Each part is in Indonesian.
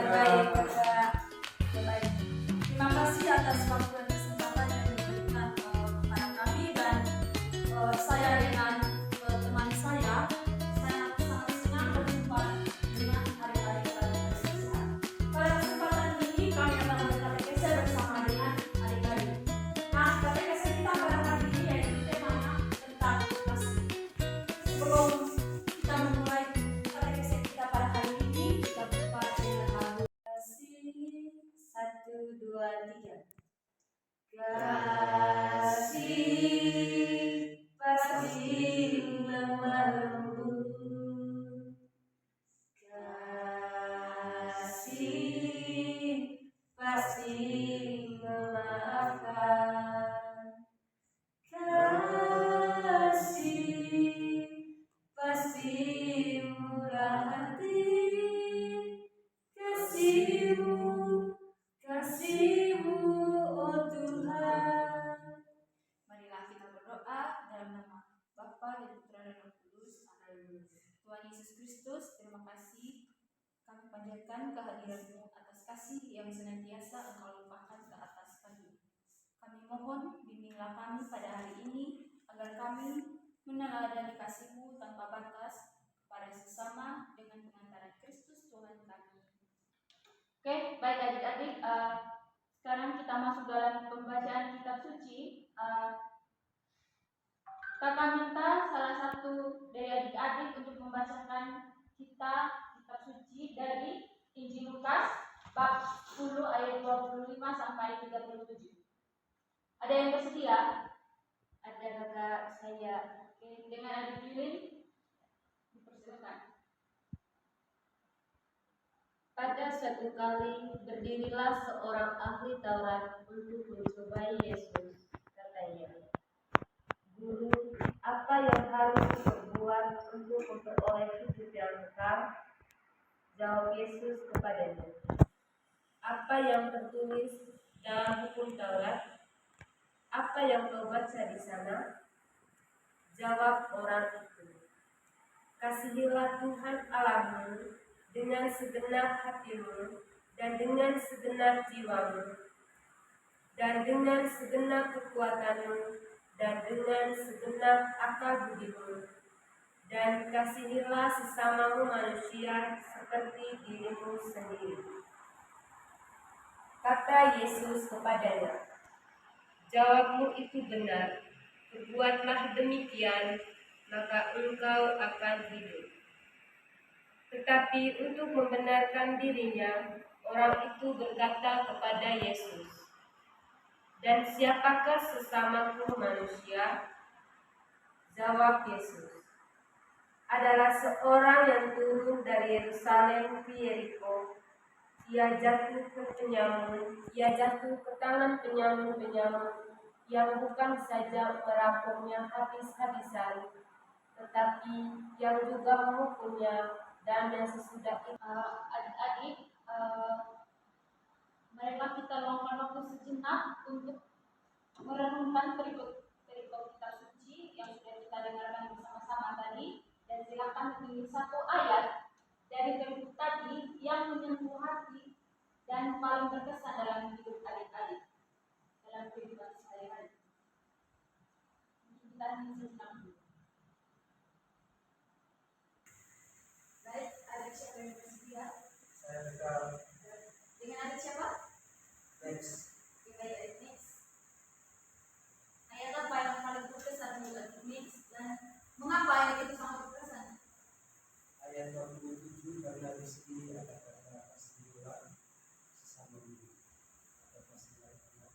Baik, baik. Terima kasih atas waktu dan kesempatan yang diberikan kepada kami dan saya dengan teman saya sangat senang berjumpa dengan adik-adik Pancasila. Pada kesempatan ini kami akan berkatekese bersama dengan adik-adik. Nah, katekese kita pada hari ini yaitu temanya tentang kasih. Sebelum kita memulai katekese kita pada hari ini, kita berdoa dengan lagu kasih 1, 2, 3. Kasih pasti lemah lembut, kasih pasti memaafkan, kasih pasti murah hati, kasih-Mu oh Tuhan. Marilah kita berdoa dalam nama Bapa dan Putra dan Roh Kudus. Amin. Tuhan Yesus Kristus, terima kasih kami panjatkan kehadiran-Mu atas kasih yang senantiasa Engkau limpahkan ke atas kami. Kami mohon bimbinglah kami pada hari ini agar kami meneladani kasih-Mu tanpa batas kepada sesama dengan pengantaran Kristus Tuhan kami. Oke, baik adik-adik, sekarang kita masuk dalam pembacaan kitab suci. Kakak minta salah satu dari adik-adik untuk membacakan kitab suci dari Injil Lukas bab 10 ayat 25 sampai 37. Ada yang bersedia? Ada kakak saya. Oke, dengan adik Lilin dipersilakan. Pada suatu kali berdirilah seorang ahli Taurat untuk mencobai Yesus. Katanya, "Guru, apa yang harus diperbuat untuk memperoleh hidup yang kekal?" Jawab Yesus kepadanya, "Apa yang tertulis dalam hukum Taurat? Apa yang kau baca di sana?" Jawab orang itu, "Kasihilah Tuhan Allahmu dengan segenap hatimu dan dengan segenap jiwamu dan dengan segenap kekuatanmu dan dengan segenap akal budimu, dan kasihilah sesamamu manusia seperti dirimu sendiri." Kata Yesus kepadanya, "Jawabmu itu benar, perbuatlah demikian, maka engkau akan hidup." Tetapi untuk membenarkan dirinya, orang itu berkata kepada Yesus, "Dan siapakah sesamaku manusia?" Jawab Yesus, "Adalah seorang yang turun dari Yerusalem ke Yeriko. Ia jatuh ke tangan penyamun-penyamun yang bukan saja merampoknya habis-habisan, tetapi yang juga memukulnya, dan yang sesudah itu." Adik-adik, marilah kita luangkan waktu sejenak untuk merenungkan perikop kitab suci yang sudah kita dengarkan bersama-sama tadi, dan silakan pilih satu ayat dari perikop tadi yang menyentuh hati dan paling berkesan dalam hidup adik-adik, dalam kehidupan sehari-hari. Kita ingin sejenak dulu. Baik, adik siapa yang bersedia? Saya Bekal. Dengan adik siapa? Next. Baik, adik next. Ayat apa yang paling berkesan untuk adik next, dan mengapa ayat itu sangat berkesan? Ayat 27, karena di sini ada kata kasihilah sesama diri atau kasihilah Tuhan.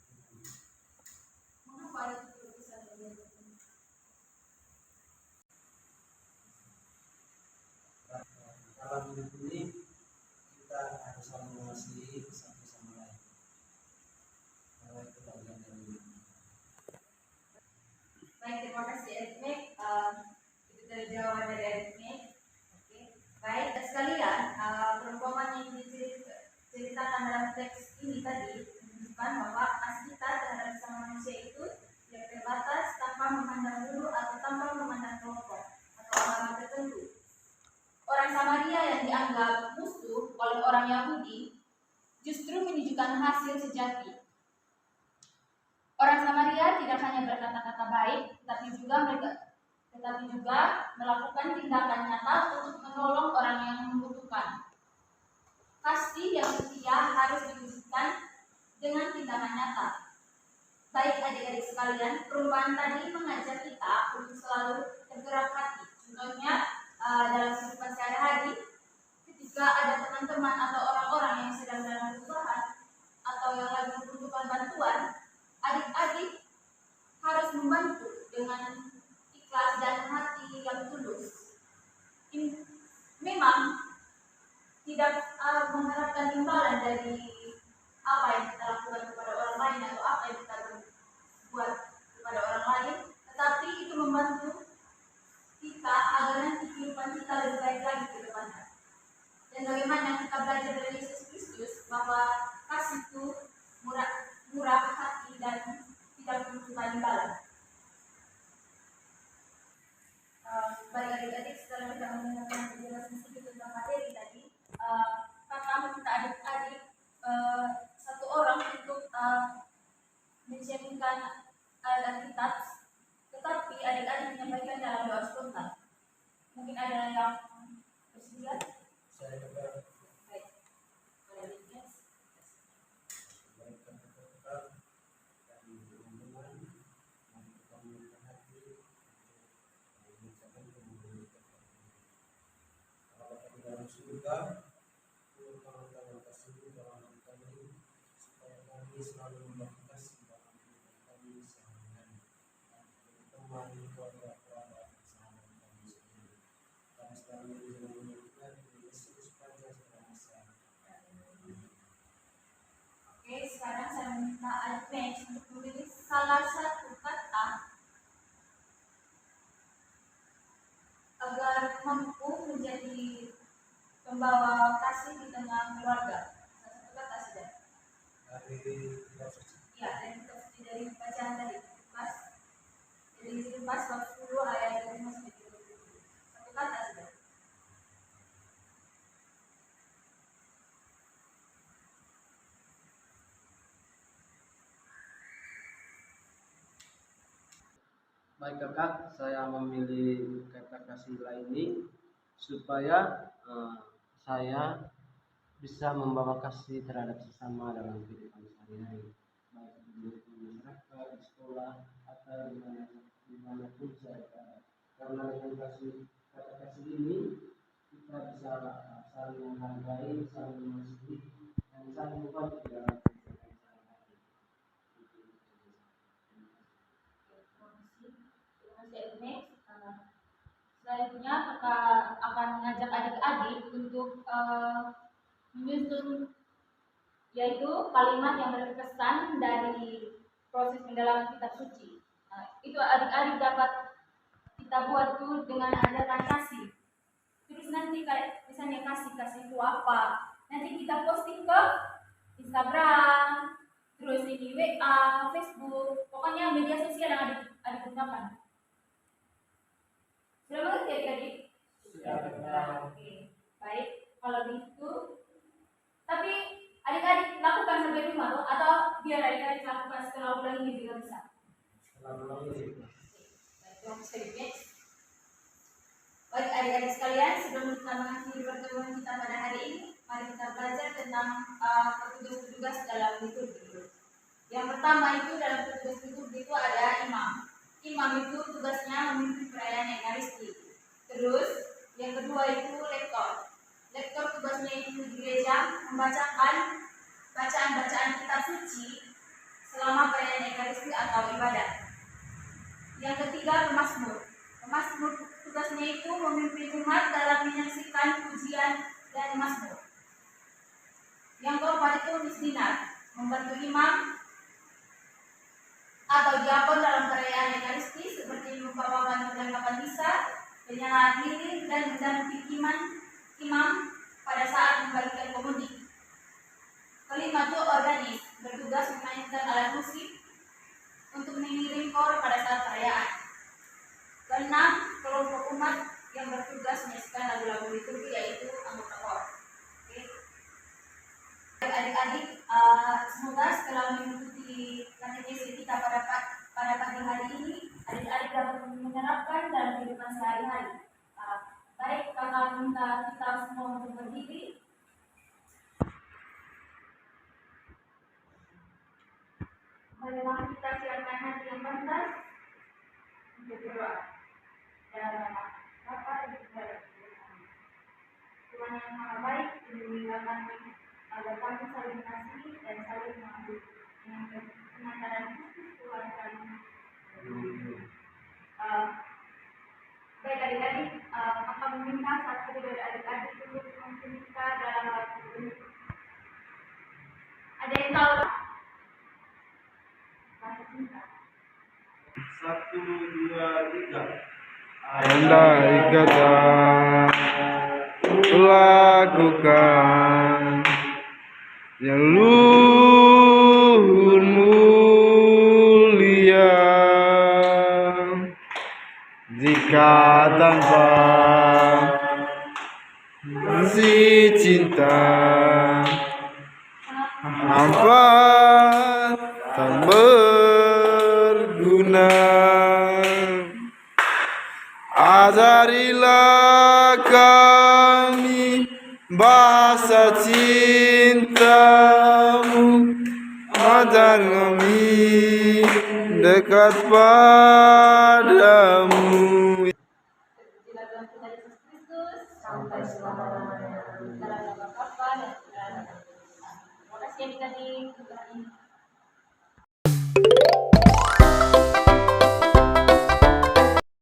Mengapa ayat itu berkesan bagi adik? Dalam hidup ini kita harus saling mengasihi satu sama lain. Karena itu bagian dari hidup. Baik, terima kasih Edmek. Itu dari jawaban dari Edmek. Oke. Baik, sekalian, perumpamaan yang diceritakan dalam teks ini tadi menunjukkan bahwa kasih kita terhadap sesama manusia itu tidak terbatas tanpa memandang bulu atau tanpa memandang kelompok atau agama tertentu. Orang Samaria yang dianggap musuh oleh orang Yahudi justru menunjukkan hasil sejati. Orang Samaria tidak hanya berkata-kata baik, tetapi juga melakukan tindakan nyata untuk menolong orang yang membutuhkan. Kasih yang setia harus diwujudkan dengan tindakan nyata. Baik adik-adik sekalian, perubahan tadi mengajak kita untuk selalu tergerak hati. Contohnya dalam kehidupan sehari-hari, ketika ada teman-teman atau orang-orang yang sedang dalam kesusahan atau yang lagi membutuhkan bantuan, adik-adik harus membantu dengan ikhlas dan hati yang tulus. Memang tidak mengharapkan imbalan dari apa yang kita lakukan kepada orang lain atau apa yang kita buat kepada orang lain, tetapi itu membantu kita agar nanti kehidupan kita lebih baik lagi ke depannya. Dan bagaimana kita belajar dari Yesus Kristus bahwa kasih itu murah hati dan tidak membutuhkan imbalan. Baik adik-adik, setelah kita mendengarkan penjelasan sedikit tentang materi tadi, kakak meminta adik-adik satu orang untuk mensiapkan ayat kitab, tetapi adik-adik menyampaikan dalam doa spontan. Mungkin ada yang bersedia? Saya juga Baik, boleh. baikkan tetap dan teman-teman mari kita membuka hati untuk mengucapkan kemuliaan Allah di dalam surga. Turunkan kasih dalam hidup kami supaya kami selalu membawa kasih dalam hidup kami sehari-hari dan teman keluarga-keluarga sahabat kami sendiri. Kami selalu mengucapkan Yesus pada masa. Oke, sekarang saya minta adik untuk memilih salah satu kata agar mampu menjadi pembawa kasih di tengah keluarga. Satu kata saja. Dari kitab suci. Ya, dan kita suci dari bacaan tadi. Lukas bab 10 ayat 5 sampai 37. Satu kata saja. Baik kakak, saya memilih kata kasih lain ini supaya saya bisa membawa kasih terhadap sesama dalam kehidupan sehari-hari, baik di masyarakat, di sekolah, atau dimanapun saya berada. Karena dengan kata kasih ini kita bisa saling menghargai, saling mengasihi, dan saling membantu dalam kehidupan sehari-hari. Selanjutnya kakak akan mengajak adik-adik untuk menyusun yaitu kalimat yang berkesan dari proses pendalaman kitab suci. Itu adik-adik dapat kita buat tuh dengan adakan kasih. Terus nanti kayak misalnya kasih itu apa? Nanti kita posting ke Instagram, terus ini WA, Facebook, pokoknya media sosial yang adik gunakan. Sudah mengerti adik-adik? Sudah. Oke, baik. Kalau begitu, tapi adik-adik lakukan sampai rumah loh, atau biar adik-adik lakukan setelah ulang ini juga bisa. Baik adik-adik sekalian, sebelum kita mengakhiri pertemuan kita pada hari ini, mari kita belajar tentang petugas-petugas dalam liturgi. Yang pertama itu dalam petugas liturgi itu ada imam. Imam itu tugasnya memimpin perayaan Ekaristi. Terus yang kedua itu lektor. Lektor tugasnya itu di gereja membacakan bacaan-bacaan kitab suci selama perayaan Ekaristi atau ibadat. Yang ketiga pemazmur. Pemazmur tugasnya itu memimpin umat dalam menyaksikan pujian dan mazmur. Yang keempat itu misdinar, membantu imam atau diakon dalam perayaan Ekaristi seperti membawakan perlengkapan misa, penyalahan lilin, dan mendampingi imam pada saat membagikan komudi. Kelima itu organis, bertugas memainkan alat musik untuk mengiring kor pada saat perayaan. Keenam, kelompok umat yang bertugas menyaksikan lagu-lagu liturgi yaitu anggota kor. Oke. adik-adik, semoga setelah mengikuti katekesi kita pada pagi hari ini, adik-adik dapat menerapkan dalam kehidupan sehari-hari. Baik, kakak minta kita semua untuk berdiri. Marilah kita siapkan hati yang pantas untuk berdoa. Dalam nama Bapa dan Putra dan Roh Kudus. Tuhan yang Maha Baik, lindungilah kami agar kami saling mengasihi dan saling mengambil dengan pengantaran Kristus Tuhan kami. Baik adik-adik, kakak meminta satu dari adik-adik untuk memimpin kita dalam waktu ini. Ada yang tahu? Kasih singkat. 1, 2, 3. Andai kata lakukan yang luhur mulia, jika tanpa si cinta hampa tak berguna. Ajarilah kami bahasa cintamu, ajar kami dekat padamu. Terpujilah Tuhan kita Yesus Kristus sampai selama-lamanya. Dalam nama Bapa dan Putra dan Roh Kudus. Terima kasih adik-adik untuk hari ini.